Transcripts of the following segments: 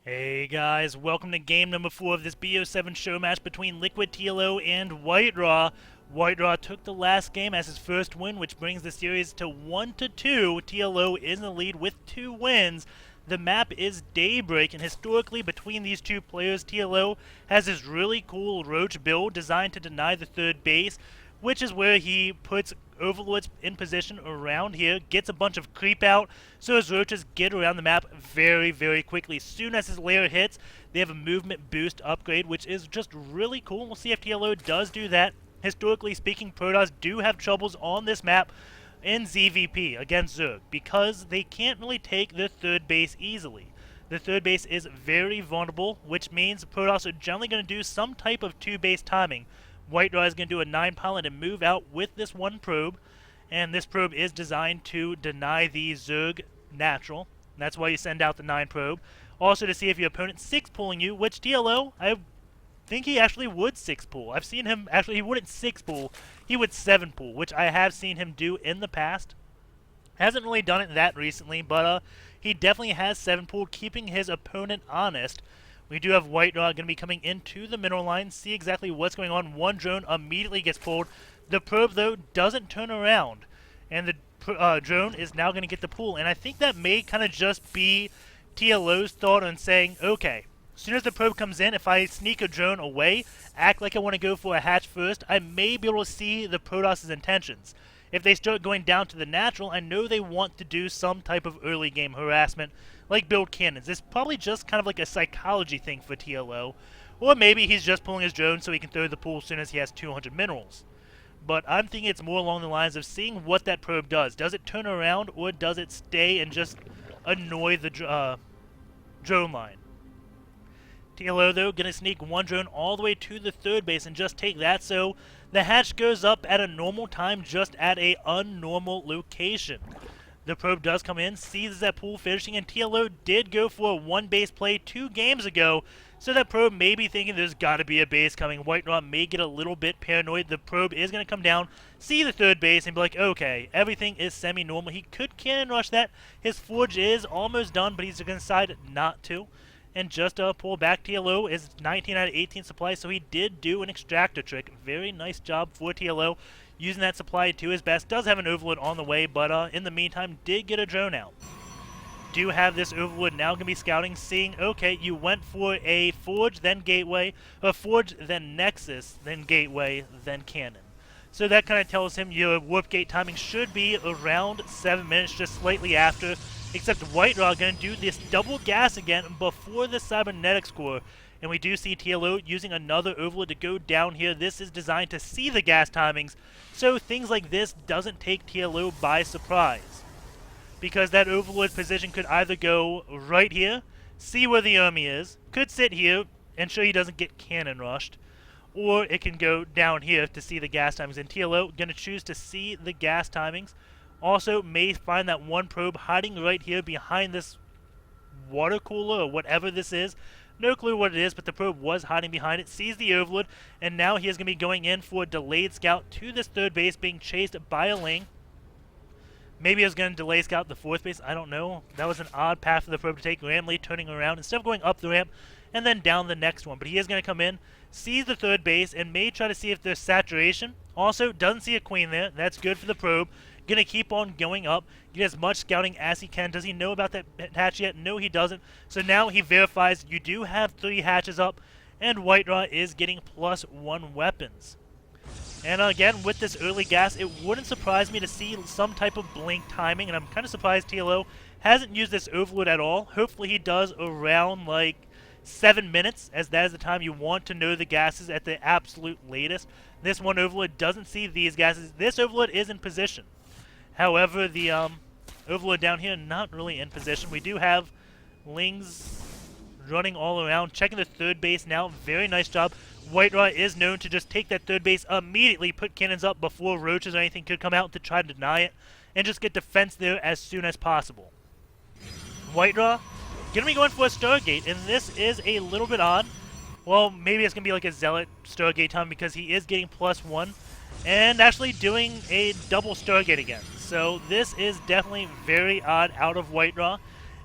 Hey guys, welcome to game number 4 of this Bo7 show match between Liquid TLO and WhiteRa. WhiteRa took the last game as his first win, which brings the series to 1-2. TLO is in the lead with 2 wins. The map is Daybreak, and historically between these two players, TLO has this really cool roach build designed to deny the third base, which is where he puts overlords in position around here, gets a bunch of creep out, so his roaches get around the map very, very quickly. As soon as his lair hits, they have a movement boost upgrade, which is just really cool. We'll see if TLO does do that. Historically speaking, Protoss do have troubles on this map in ZVP against Zerg because they can't really take the third base easily. The third base is very vulnerable, which means Protoss are generally going to do some type of 2-base timing. WhiteRa is going to do a 9 pilot and move out with this one probe, and this probe is designed to deny the Zerg natural. That's why you send out the 9 probe. Also to see if your opponent's 6 pulling you, which TLO, I think he actually would 6 pull. I've seen him, actually he wouldn't 6 pull, he would 7 pull, which I have seen him do in the past. Hasn't really done it that recently, but he definitely has 7 pull, keeping his opponent honest. We do have WhiteRa going to be coming into the mineral line, see exactly what's going on. One drone immediately gets pulled. The probe, though, doesn't turn around, and the drone is now going to get the pull. And I think that may kind of just be TLO's thought on saying, okay, as soon as the probe comes in, if I sneak a drone away, act like I want to go for a hatch first, I may be able to see the Protoss' intentions. If they start going down to the natural, I know they want to do some type of early game harassment, like build cannons. It's probably just kind of like a psychology thing for TLO. Or maybe he's just pulling his drone so he can throw the pool as soon as he has 200 minerals. But I'm thinking it's more along the lines of seeing what that probe does. Does it turn around, or does it stay and just annoy the drone line? TLO, though, going to sneak one drone all the way to the third base and just take that, so the hatch goes up at a normal time, just at a unnormal location. The probe does come in, sees that pool finishing, and TLO did go for a 1-base play 2 games ago, so that probe may be thinking there's got to be a base coming. WhiteRa may get a little bit paranoid. The probe is going to come down, see the third base, and be like, okay, everything is semi-normal. He could cannon rush that. His forge is almost done, but he's going to decide not to. And just pull back. TLO is 19 out of 18 supply, so he did do an extractor trick. Very nice job for TLO, using that supply to his best. Does have an overlord on the way, but in the meantime, did get a drone out. Do have this overlord now going to be scouting, seeing, okay, you went for a forge, then gateway, a forge, then nexus, then gateway, then cannon. So that kind of tells him your warp gate timing should be around 7 minutes, just slightly after. Except WhiteRa going to do this double gas again before the cybernetics core. And we do see TLO using another overlord to go down here. This is designed to see the gas timings, so things like this doesn't take TLO by surprise. Because that overlord position could either go right here, see where the army is, could sit here, ensure he doesn't get cannon rushed, or it can go down here to see the gas timings. And TLO going to choose to see the gas timings. Also, may find that one probe hiding right here behind this water cooler or whatever this is. No clue what it is, but the probe was hiding behind it. Sees the overlord, and now he is going to be going in for a delayed scout to this third base, being chased by a Ling. Maybe he was going to delay scout the fourth base. I don't know. That was an odd path for the probe to take. Randomly turning around instead of going up the ramp and then down the next one. But he is going to come in, sees the third base, and may try to see if there's saturation. Also, doesn't see a queen there. That's good for the probe. Going to keep on going up, get as much scouting as he can. Does he know about that hatch yet? No, he doesn't. So now he verifies you do have 3 hatches up, and WhiteRa is getting +1 weapons. And again, with this early gas, it wouldn't surprise me to see some type of blink timing, and I'm kind of surprised TLO hasn't used this overlord at all. Hopefully he does around like 7 minutes, as that is the time you want to know the gases at the absolute latest. This one overlord doesn't see these gases. This overlord is in position. However, the overlord down here, not really in position. We do have Lings running all around, checking the third base now. Very nice job. WhiteRa is known to just take that third base immediately, put cannons up before roaches or anything could come out to try to deny it, and just get defense there as soon as possible. WhiteRa going to be going for a Stargate, and this is a little bit odd. Well, maybe it's going to be like a Zealot Stargate time because he is getting +1 and actually doing a double Stargate again. So this is definitely very odd out of WhiteRa.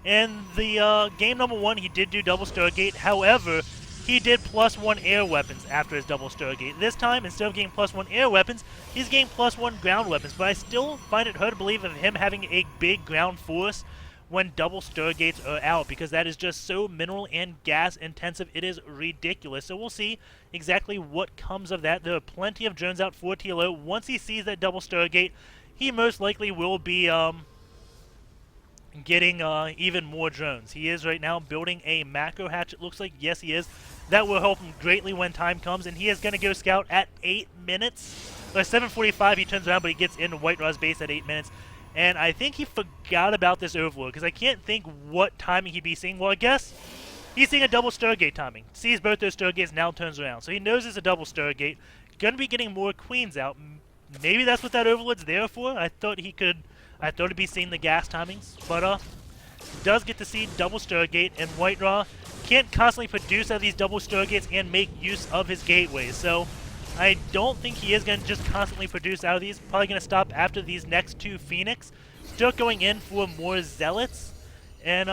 In the game number 1, he did do double Stargate. However, he did +1 air weapons after his double Stargate. This time, instead of getting +1 air weapons, he's getting +1 ground weapons. But I still find it hard to believe of him having a big ground force when double Stargates are out, because that is just so mineral and gas intensive. It is ridiculous. So we'll see exactly what comes of that. There are plenty of drones out for TLO. Once he sees that double Stargate, he most likely will be getting even more drones. He is right now building a macro hatch, it looks like. Yes, he is. That will help him greatly when time comes, and he is going to go scout at 8 minutes. Or 7:45 he turns around, but he gets into WhiteRa's base at 8 minutes. And I think he forgot about this overload, because I can't think what timing he'd be seeing. Well, I guess he's seeing a double Stargate timing. Sees both those Stargates, now turns around. So he knows it's a double Stargate. Gonna be getting more queens out. Maybe that's what that overload's there for. I thought he'd be seeing the gas timings. But does get to see double Stargate, and WhiteRa can't constantly produce out of these double Stargates and make use of his gateways. So I don't think he is going to just constantly produce out of these. Probably going to stop after these next 2 Phoenix. Still going in for more Zealots. And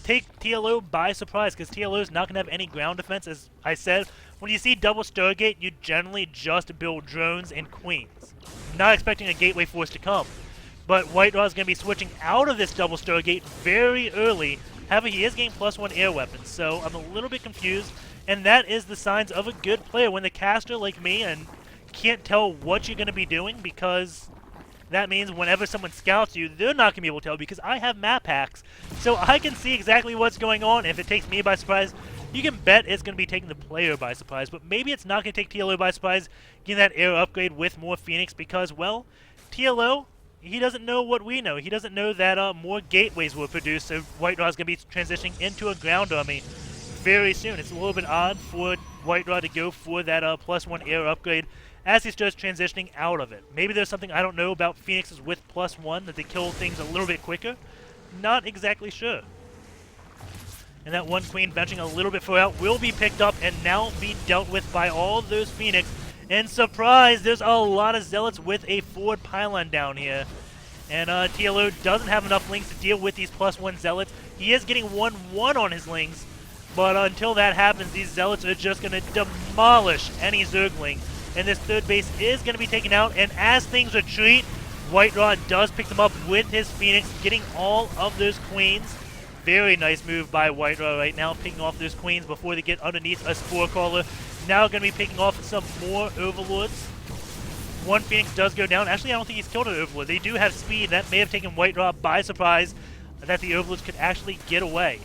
take TLO by surprise, because TLO is not going to have any ground defense. As I said, when you see double Stargate, you generally just build drones and queens. Not expecting a gateway force to come. But WhiteRa is going to be switching out of this double Stargate very early. However, he is getting +1 air weapons, so I'm a little bit confused. And that is the signs of a good player, when the caster like me and can't tell what you're going to be doing, because that means whenever someone scouts you, they're not going to be able to tell, because I have map hacks. So I can see exactly what's going on. If it takes me by surprise, you can bet it's going to be taking the player by surprise. But maybe it's not going to take TLO by surprise, getting that air upgrade with more Phoenix, because, well, TLO, he doesn't know what we know. He doesn't know that more gateways will produce, so WhiteRa is going to be transitioning into a ground army very soon. It's a little bit odd for WhiteRa to go for that +1 air upgrade as he starts transitioning out of it. Maybe there's something I don't know about Phoenixes with +1, that they kill things a little bit quicker. Not exactly sure. And that one queen benching a little bit further out will be picked up and now be dealt with by all those Phoenix. And surprise, there's a lot of Zealots with a forward pylon down here. And TLO doesn't have enough lings to deal with these +1 Zealots. He is getting 1-1 on his lings. But until that happens, these Zealots are just going to demolish any Zergling. And this third base is going to be taken out. And as things retreat, WhiteRa does pick them up with his Phoenix, getting all of those queens. Very nice move by WhiteRa right now, picking off those queens before they get underneath a Spore Crawler. Now going to be picking off some more Overlords. One Phoenix does go down. Actually, I don't think he's killed an Overlord. They do have speed. That may have taken WhiteRa by surprise, that the Overlords could actually get away.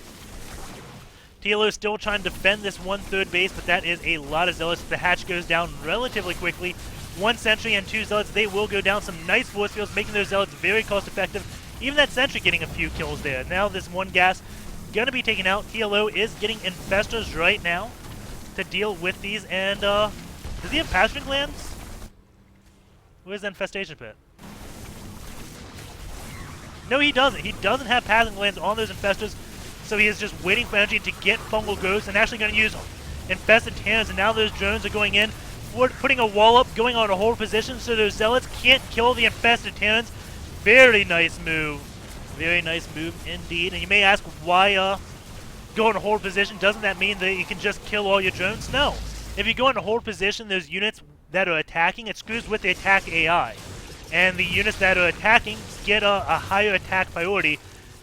TLO is still trying to defend this 1/3 base, but that is a lot of Zealots. The hatch goes down relatively quickly. 1 Sentry and 2 Zealots, they will go down. Some nice force fields, making those Zealots very cost effective. Even that Sentry getting a few kills there. Now this 1 gas gonna be taken out. TLO is getting Infestors right now to deal with these. And does he have Passion Glands? Where's the Infestation Pit? No, he doesn't. He doesn't have Passion Glands on those Infestors. So he is just waiting for energy to get Fungal Ghosts and actually going to use Infested Terrans. And now those drones are going in, putting a wall up, going on a hold position so those Zealots can't kill the Infested Terrans. Very nice move. Very nice move indeed. And you may ask, why go in a hold position? Doesn't that mean that you can just kill all your drones? No. If you go in a hold position, those units that are attacking, it screws with the attack AI. And the units that are attacking get a higher attack priority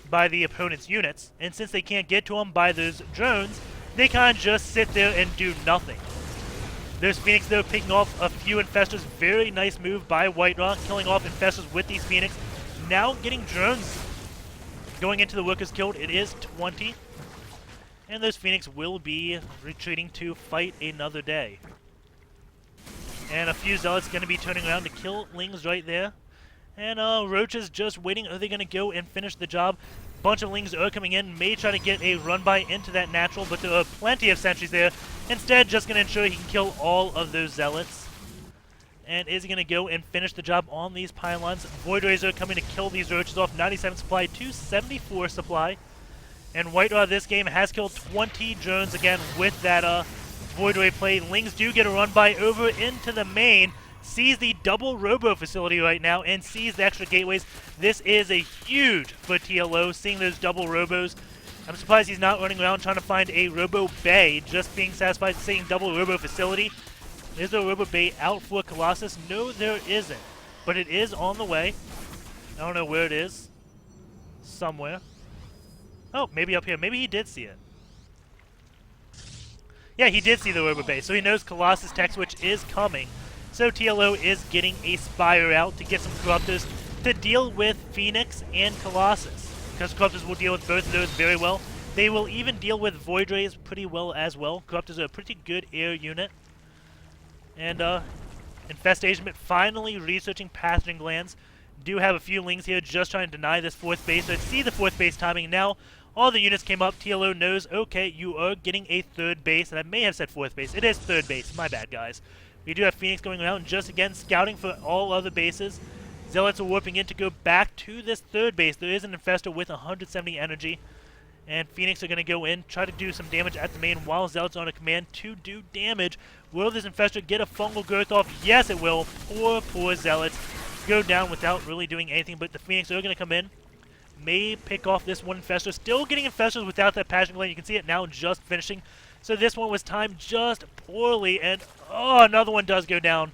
by the opponent's units, and since they can't get to them by those drones, they kind of just sit there and do nothing. There's Phoenix, though, picking off a few Infestors. Very nice move by WhiteRa, killing off Infestors with these Phoenix. Now getting drones going into the Workers Guild. It is 20, and those Phoenix will be retreating to fight another day. And a few Zealots going to be turning around to kill Lings right there. And Roach is just waiting. Are they going to go and finish the job? Bunch of Lings are coming in. May try to get a run-by into that natural, but there are plenty of sentries there. Instead, just going to ensure he can kill all of those Zealots. And is he going to go and finish the job on these pylons? Void Razor coming to kill these Roaches off. 97 supply to 74 supply. And WhiteRa this game has killed 20 drones again with that Void Ray play. Lings do get a run-by over into the main. sees the double robo facility right now and sees the extra gateways. This is a huge for TLO, seeing those double robos. I'm surprised he's not running around trying to find a robo bay, just being satisfied seeing double robo facility. Is there a robo bay out for Colossus? No, there isn't. But it is on the way. I don't know where it is. Somewhere. Oh, maybe up here. Maybe he did see it. Yeah, he did see the robo bay, so he knows Colossus tech switch is coming. So TLO is getting a Spire out to get some Corruptors to deal with Phoenix and Colossus, because Corruptors will deal with both of those very well. They will even deal with Void Rays pretty well as well. Corruptors are a pretty good air unit. And Infestation finally researching Pathogen Glands. Do have a few Lings here just trying to deny this 4th base. So see the 4th base timing now. All the units came up. TLO knows, okay, you are getting a 3rd base. And I may have said 4th base. It is 3rd base. My bad, guys. We do have Phoenix going around just again scouting for all other bases. Zealots are warping in to go back to this 3rd base. There is an Infestor with 170 energy. And Phoenix are going to go in, try to do some damage at the main while Zealots are on a command to do damage. Will this Infestor get a fungal growth off? Yes, it will. Poor Zealots go down without really doing anything, but the Phoenix are going to come in. May pick off this one Infestor. Still getting Infestors without that Passion Gland. You can see it now just finishing. So this one was timed just poorly, and oh, another one does go down.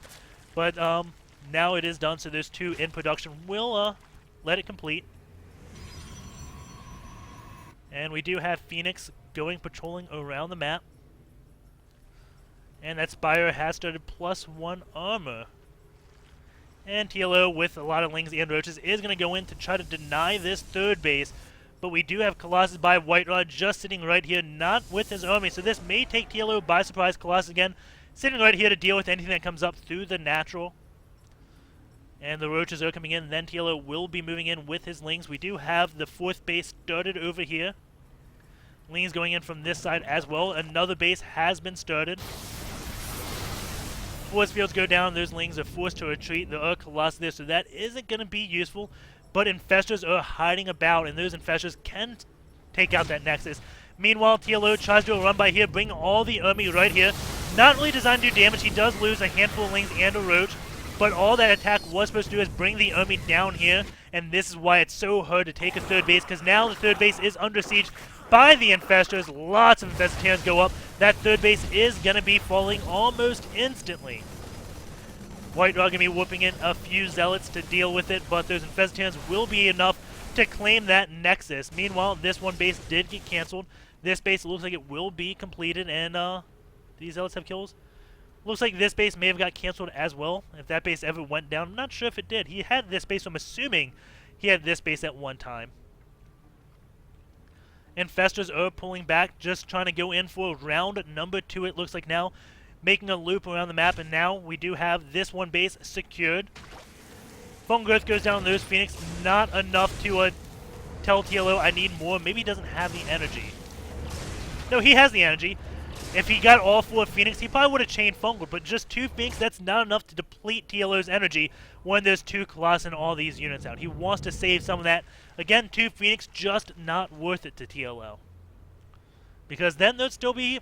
But now it is done, so there's 2 in production. We'll let it complete. And we do have Phoenix going patrolling around the map. And that Spire has started +1 armor. And TLO with a lot of Lings and Roaches is going to go in to try to deny this 3rd base. But we do have Colossus by WhiteRa just sitting right here, not with his army. So this may take TLO by surprise. Colossus again sitting right here to deal with anything that comes up through the natural. And the Roaches are coming in. Then TLO will be moving in with his Lings. We do have the 4th base started over here. Lings going in from this side as well. Another base has been started. Force fields go down. Those Lings are forced to retreat. There are Colossus there, so that isn't going to be useful. But Infestors are hiding about, and those Infestors can take out that Nexus. Meanwhile, TLO tries to run by here, bring all the army right here. Not really designed to do damage. He does lose a handful of Lings and a Roach. But all that attack was supposed to do is bring the army down here. And this is why it's so hard to take a 3rd base, because now the 3rd base is under siege by the Infestors. Lots of Infestors go up. That 3rd base is going to be falling almost instantly. WhiteRa going to be whooping in a few Zealots to deal with it, but those Infestors will be enough to claim that Nexus. Meanwhile, this one base did get canceled. This base looks like it will be completed, and these Zealots have kills. Looks like this base may have got canceled as well, if that base ever went down. I'm not sure if it did. He had this base, so I'm assuming he had this base at one time. Infestors are pulling back, just trying to go in for round number 2, it looks like now. Making a loop around the map, and now we do have this one base secured. Fungal Growth goes down on those Phoenix. Not enough to tell TLO I need more. Maybe he doesn't have the energy. No, he has the energy. If he got all 4 Phoenix, he probably would have chained Fungal, but just 2 Phoenix, that's not enough to deplete TLO's energy when there's 2 Colossus and all these units out. He wants to save some of that. Again, 2 Phoenix, just not worth it to TLO. Because then there'd still be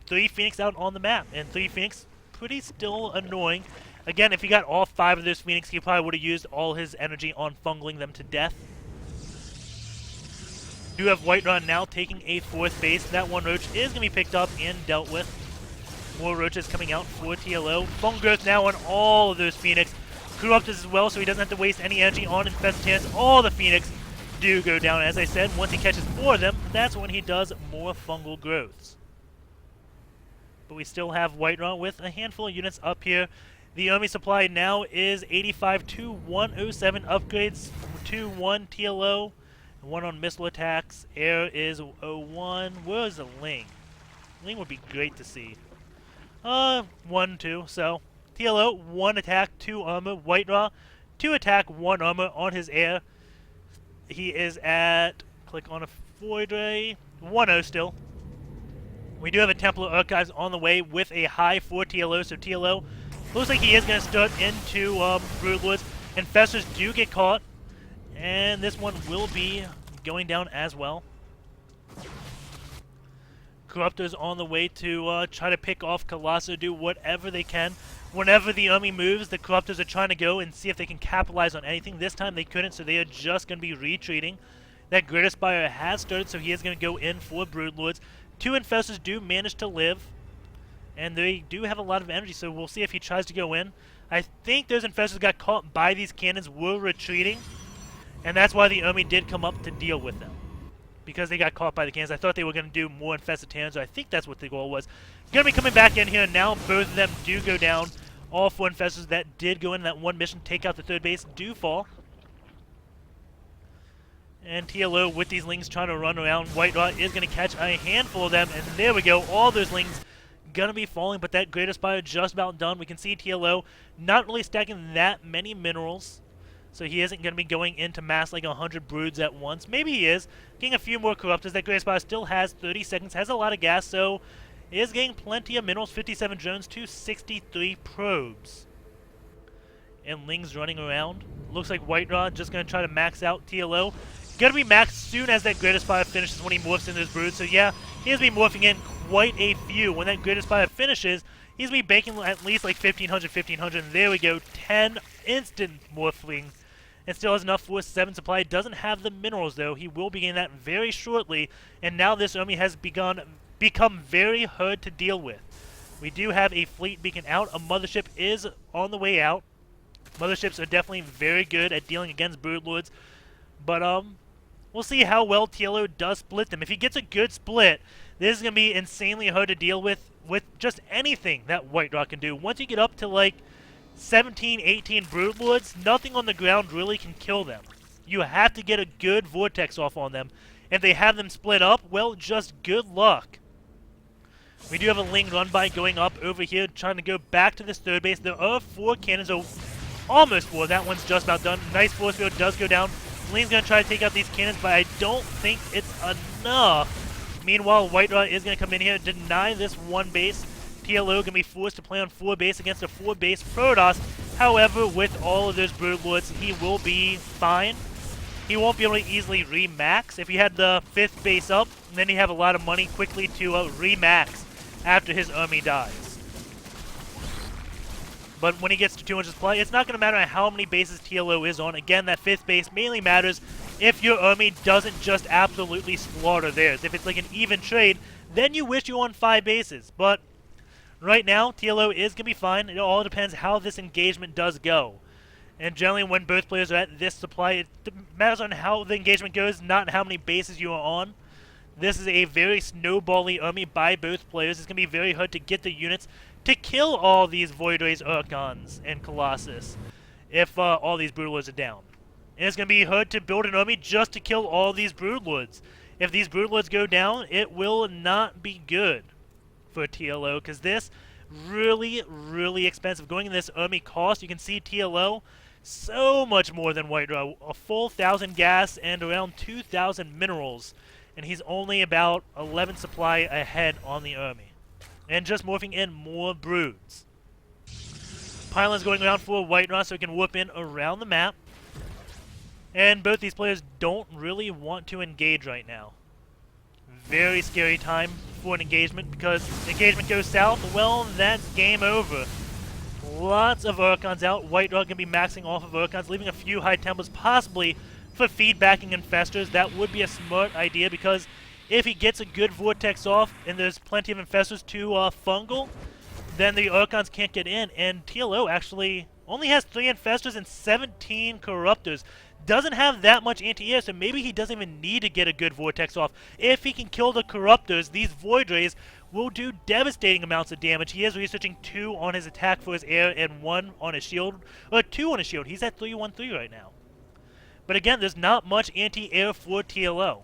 3 Phoenix out on the map, and 3 Phoenix, pretty still annoying. Again, if he got all 5 of those Phoenix, he probably would have used all his energy on fungling them to death. Do have WhiteRa now taking a 4th base. That one Roach is going to be picked up and dealt with. More Roaches coming out for TLO. Fungal Growth now on all of those Phoenix. Corruptors as well, so he doesn't have to waste any energy on Infestors. All the Phoenix do go down. As I said, once he catches 4 of them, that's when he does more Fungal Growths. But we still have WhiteRa with a handful of units up here. The army supply now is 85 to 107 upgrades to 1 TLO. 1 on missile attacks. Air is 01. Where is the Ling? Ling would be great to see. 1, 2. So, TLO, 1 attack, 2 armor. WhiteRa, 2 attack, 1 armor on his air. He is at, click on a Void Ray, 1-0 still. We do have a Templar Archives on the way with a high for TLO, so TLO looks like he is going to start into Broodlords. Infestors do get caught, and this one will be going down as well. Corruptors on the way to try to pick off Colossus, do whatever they can whenever the army moves, the Corruptors are trying to go and see if they can capitalize on anything. This time they couldn't, so they are just going to be retreating. That Greater Spire has started, so he is going to go in for Broodlords. 2 Infestors do manage to live, and they do have a lot of energy, so we'll see if he tries to go in. I think those Infestors got caught by these cannons, were retreating, and that's why the army did come up to deal with them. Because they got caught by the cannons. I thought they were going to do more Infested Tannins, so I think that's what the goal was. Going to be coming back in here now. Both of them do go down. All 4 Infestors that did go in that one mission, take out the 3rd base, do fall. And TLO with these Lings trying to run around. WhiteRa is going to catch a handful of them, and there we go. All those Lings going to be falling, but that Greater Spire just about done. We can see TLO not really stacking that many minerals. So he isn't going to be going into mass like 100 broods at once. Maybe he is. Getting a few more Corruptors. That Greater Spire still has 30 seconds, has a lot of gas, so is getting plenty of minerals. 57 drones to 63 probes. And Ling's running around. Looks like WhiteRa just going to try to max out TLO. Going to be maxed soon as that Greater Spire finishes when he morphs into his broods. So yeah, he has been morphing in quite a few. When that Greater Spire finishes, he's going to be banking at least like 1,500. And there we go. 10 instant morphing. And still has enough for 7 supply. Doesn't have the minerals though. He will be getting that very shortly. And now this army has become very hard to deal with. We do have a fleet beacon out. A mothership is on the way out. Motherships are definitely very good at dealing against Broodlords. But we'll see how well TLO does split them. If he gets a good split, this is going to be insanely hard to deal with just anything that WhiteRa can do. Once you get up to like 17, 18 Broodlords, nothing on the ground really can kill them. You have to get a good vortex off on them. If they have them split up, well, just good luck. We do have a Ling run by going up over here, trying to go back to this 3rd base. There are 4 cannons, almost 4. That one's just about done. Nice force field does go down. Ling's going to try to take out these cannons, but I don't think it's enough. Meanwhile, WhiteRa is going to come in here, deny this 1 base. TLO going to be forced to play on 4 base against a 4 base Protoss. However, with all of those Broodlords, he will be fine. He won't be able to easily remax. If he had the 5th base up, then he'd have a lot of money quickly to remax after his army dies. But when he gets to 200 supply, it's not going to matter how many bases TLO is on. Again, that 5th base mainly matters if your army doesn't just absolutely slaughter theirs. If it's like an even trade, then you wish you were on 5 bases. But right now, TLO is going to be fine. It all depends how this engagement does go. And generally, when both players are at this supply, it matters on how the engagement goes, not how many bases you are on. This is a very snowbally army by both players. It's going to be very hard to get the units to kill all these Void Rays, Archons, and Colossus if all these Broodlords are down. And it's going to be hard to build an army just to kill all these Broodlords. If these Broodlords go down, it will not be good for TLO, because this really, really expensive. Going in this army cost, you can see TLO so much more than WhiteRa. A full 1,000 gas and around 2,000 minerals. And he's only about 11 supply ahead on the army. And just morphing in more broods. Pylon's going around for WhiteRa so he can whoop in around the map. And both these players don't really want to engage right now. Very scary time for an engagement, because engagement goes south, well, that's game over. Lots of Archons out. WhiteRa going to be maxing off of Archons, leaving a few high temples possibly for feedbacking Infestors. That would be a smart idea, because if he gets a good Vortex off and there's plenty of Infestors to fungal, then the Archons can't get in. And TLO actually only has 3 Infestors and 17 Corruptors. Doesn't have that much anti-air, so maybe he doesn't even need to get a good Vortex off. If he can kill the Corruptors, these Void Rays will do devastating amounts of damage. He is researching 2 on his attack for his air and 1 on his shield. Or 2 on his shield. He's at 313 right now. But again, there's not much anti-air for TLO.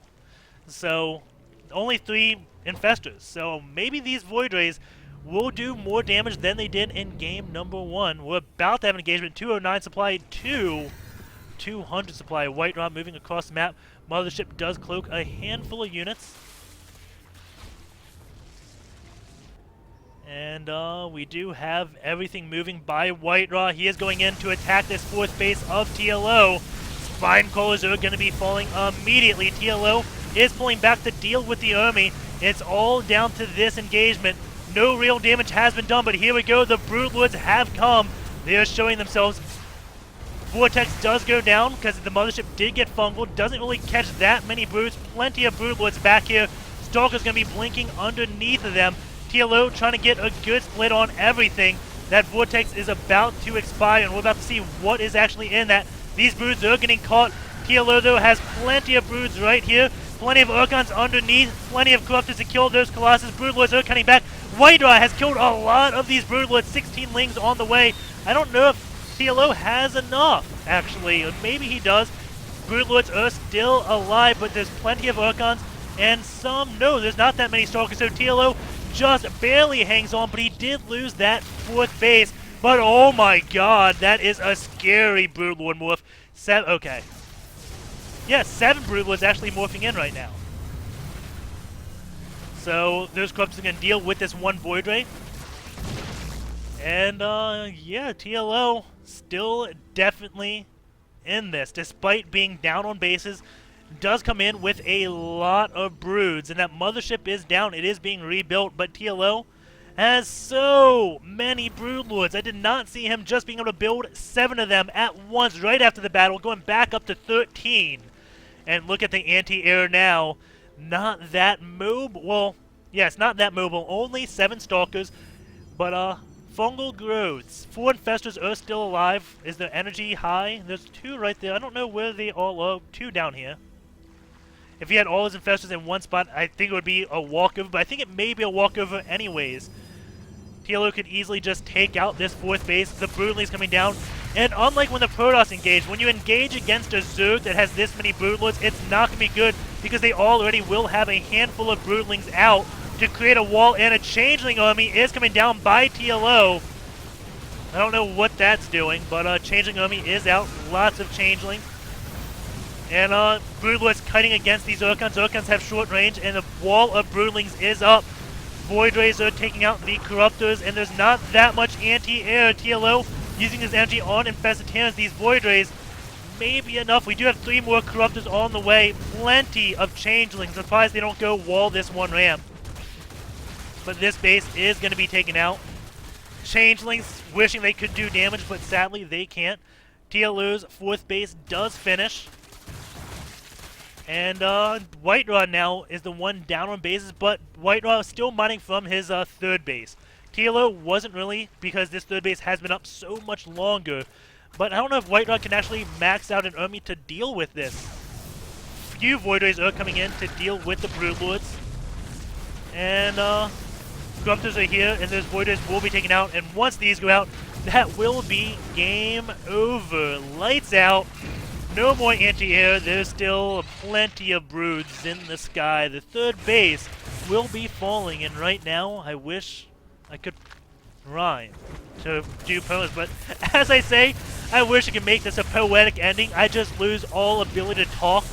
So, only 3 Infestors. So maybe these Void Rays will do more damage than they did in game number 1. We're about to have an engagement. 209 supply to 200 supply. WhiteRa moving across the map. Mothership does cloak a handful of units. And we do have everything moving by WhiteRa. He is going in to attack this 4th base of TLO. Spine crawlers are going to be falling immediately. TLO is pulling back to deal with the army. It's all down to this engagement. no real damage has been done, but here we go. The Broodlords have come. They are showing themselves. Vortex does go down because the mothership did get fungled. Doesn't really catch that many broods. Plenty of Broodlords back here. Stalker's going to be blinking underneath of them. TLO trying to get a good split on everything. That Vortex is about to expire, and we're about to see what is actually in that. These broods are getting caught. TLO, though, has plenty of broods right here. Plenty of Urkons underneath. Plenty of Corruptors to kill those Colossus. Broodlords are coming back. WhiteRa has killed a lot of these Broodlords. 16 Lings on the way. I don't know if TLO has enough, actually. Or maybe he does. Broodlords are still alive, but there's plenty of Urkons. And some, no, there's not that many Stalkers. So TLO just barely hangs on, but he did lose that 4th base. But oh my god, that is a scary Broodlord morph. Okay. Yeah, 7 Broodlords actually morphing in right now. So those Corruptors are going to deal with this one Void Ray. And yeah, TLO still definitely in this, despite being down on bases. Does come in with a lot of broods, and that mothership is down. It is being rebuilt, but TLO has so many Broodlords. I did not see him just being able to build 7 of them at once right after the battle, going back up to 13. And look at the anti-air now. Not that mobile. Well, yes, not that mobile. Only 7 Stalkers, but fungal growths. 4 Infestors are still alive. Is their energy high? There's 2 right there. I don't know where they all are. 2 down here. If he had all his Infestors in one spot, I think it would be a walkover, but I think it may be a walkover anyways. TLO could easily just take out this 4th base. The Broodlings coming down. And unlike when the Protoss engage, when you engage against a Zerg that has this many Broodlords, it's not going to be good because they already will have a handful of Broodlings out to create a wall, and a Changeling army is coming down by TLO. I don't know what that's doing, but Changeling army is out. Lots of Changelings. And Broodlords cutting against these Urkons. Urkons have short range, and the wall of Broodlings is up. Void Rays are taking out the Corruptors, and there's not that much anti-air. TLO using his energy on Infested Terrans. These Void Rays may be enough. We do have 3 more Corruptors on the way. Plenty of Changelings. Surprised they don't go wall this one ramp. But this base is going to be taken out. Changelings wishing they could do damage, but sadly they can't. TLO's 4th base does finish. And WhiteRa now is the one down on bases, but WhiteRa is still mining from his 3rd base. TLO wasn't really, because this 3rd base has been up so much longer. But I don't know if WhiteRa can actually max out an army to deal with this. Few Void Rays are coming in to deal with the Broodlords. And Corruptors are here, and those Void Rays will be taken out. And once these go out, that will be game over. Lights out. No more anti-air. There's still plenty of broods in the sky. The 3rd base will be falling, and right now I wish I could rhyme to do poems, but as I say, I wish I could make this a poetic ending. I just lose all ability to talk.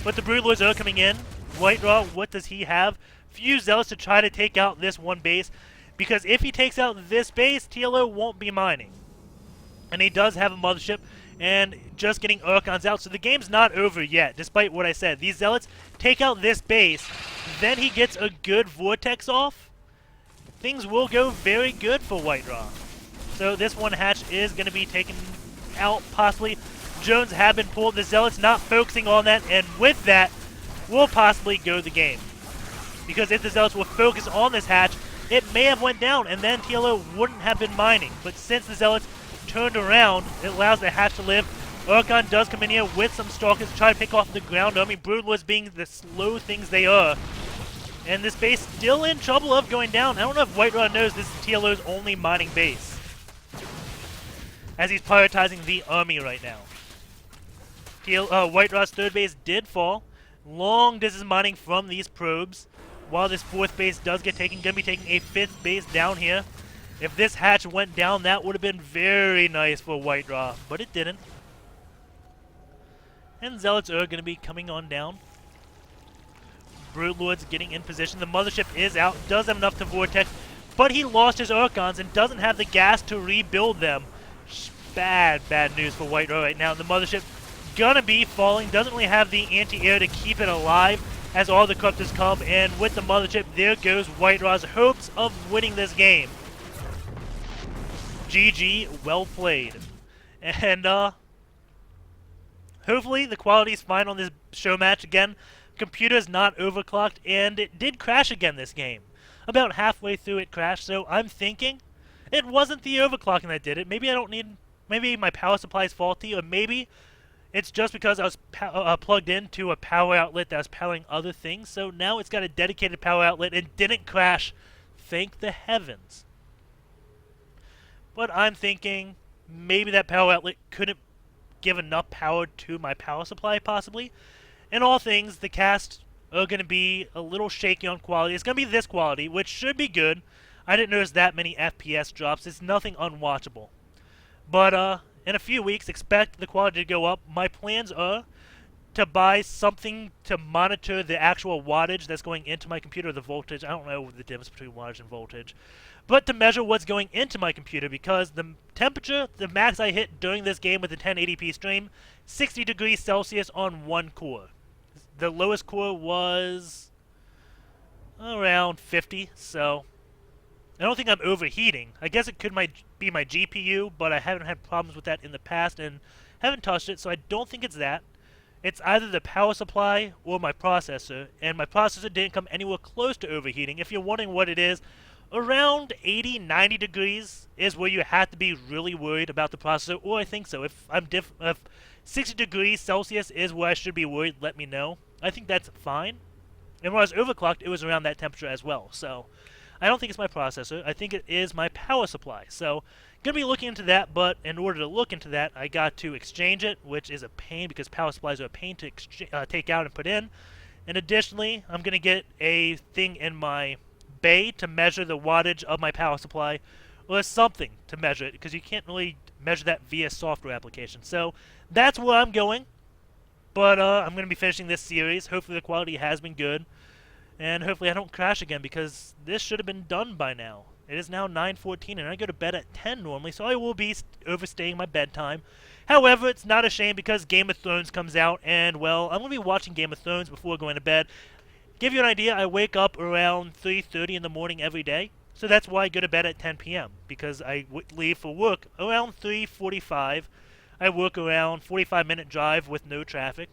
But the Broodlords are coming in. WhiteRa, what does he have? Few Zealots to try to take out this one base, because if he takes out this base, TLO won't be mining. And he does have a mothership, and just getting Urkons out. So the game's not over yet, despite what I said. These Zealots take out this base, then he gets a good Vortex off. Things will go very good for WhiteRa. So this one hatch is going to be taken out, possibly. Drones have been pulled. The Zealots not focusing on that, and with that, will possibly go the game. Because if the Zealots will focus on this hatch, it may have went down, and then TLO wouldn't have been mining. But since the Zealots turned around, it allows the hatch to live. Urkon does come in here with some Stalkers to try to pick off the ground army. Broodlords being the slow things they are. And this base still in trouble of going down. I don't know if WhiteRa knows this is TLO's only mining base, as he's prioritizing the army right now. WhiteRa's 3rd base did fall. Long distance mining from these probes. While this 4th base does get taken, going to be taking a 5th base down here. If this hatch went down, that would have been very nice for WhiteRa, but it didn't. And Zealots are going to be coming on down. Broodlords getting in position. The mothership is out, does have enough to Vortex, but he lost his Urkons and doesn't have the gas to rebuild them. Bad news for WhiteRa right now. The mothership gonna be falling, doesn't really have the anti-air to keep it alive. as all the corruptors come, and with the mothership, there goes WhiteRa's hopes of winning this game. GG, well played. And, hopefully the quality is fine on this show match. Again, computer's not overclocked, and it did crash again this game. About halfway through it crashed, so I'm thinking it wasn't the overclocking that did it. Maybe I don't need, maybe my power supply is faulty, or maybe it's just because I was plugged into a power outlet that was powering other things, so now it's got a dedicated power outlet and didn't crash. Thank the heavens. But I'm thinking maybe that power outlet couldn't give enough power to my power supply, possibly. In all things, the cast are going to be a little shaky on quality. It's going to be this quality, which should be good. I didn't notice that many FPS drops. It's nothing unwatchable. But, in a few weeks, expect the quality to go up. My plans are to buy something to monitor the actual wattage that's going into my computer, the voltage. I don't know the difference between wattage and voltage. But to measure what's going into my computer, because the temperature, the max I hit during this game with the 1080p stream, 60 degrees Celsius on one core. The lowest core was around 50, so I don't think I'm overheating. I guess it could be my GPU, but I haven't had problems with that in the past and haven't touched it, so I don't think it's that. It's either the power supply or my processor, and my processor didn't come anywhere close to overheating. If you're wondering what it is, around 80, 90 degrees is where you have to be really worried about the processor, or I think so. If 60 degrees Celsius is where I should be worried, let me know. I think that's fine. And when I was overclocked, it was around that temperature as well. So I don't think it's my processor. I think it is my power supply. So going to be looking into that, but in order to look into that, I got to exchange it, which is a pain because power supplies are a pain to take out and put in. And additionally, I'm going to get a thing in my bay to measure the wattage of my power supply, or something to measure it, because you can't really measure that via software application. So that's where I'm going. But I'm going to be finishing this series. Hopefully the quality has been good. And hopefully I don't crash again, because this should have been done by now. It is now 9:14, and I go to bed at 10 normally, so I will be overstaying my bedtime. However, it's not a shame because Game of Thrones comes out, and, well, I'm going to be watching Game of Thrones before going to bed. Give you an idea, I wake up around 3:30 in the morning every day, so that's why I go to bed at 10 p.m., because I leave for work around 3:45. I work around 45-minute drive with no traffic.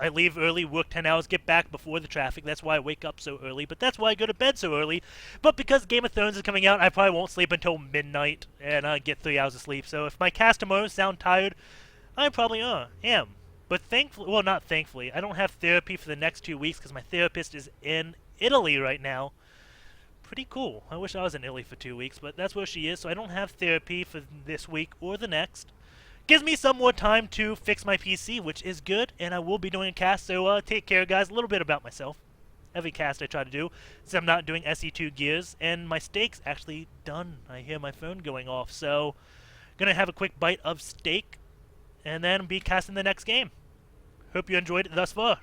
I leave early, work 10 hours, get back before the traffic. That's why I wake up so early, but that's why I go to bed so early. But because Game of Thrones is coming out, I probably won't sleep until midnight, and I get 3 hours of sleep. So if my cast tomorrow sound tired, I probably am. But thankfully, well, not thankfully, I don't have therapy for the next 2 weeks because my therapist is in Italy right now. Pretty cool. I wish I was in Italy for 2 weeks, but that's where she is, so I don't have therapy for this week or the next. Gives me some more time to fix my PC, which is good, and I will be doing a cast, so take care, guys. A little bit about myself. Every cast I try to do, since I'm not doing SE2 gears, and my steak's actually done. I hear my phone going off, so gonna have a quick bite of steak, and then be casting the next game. Hope you enjoyed it thus far.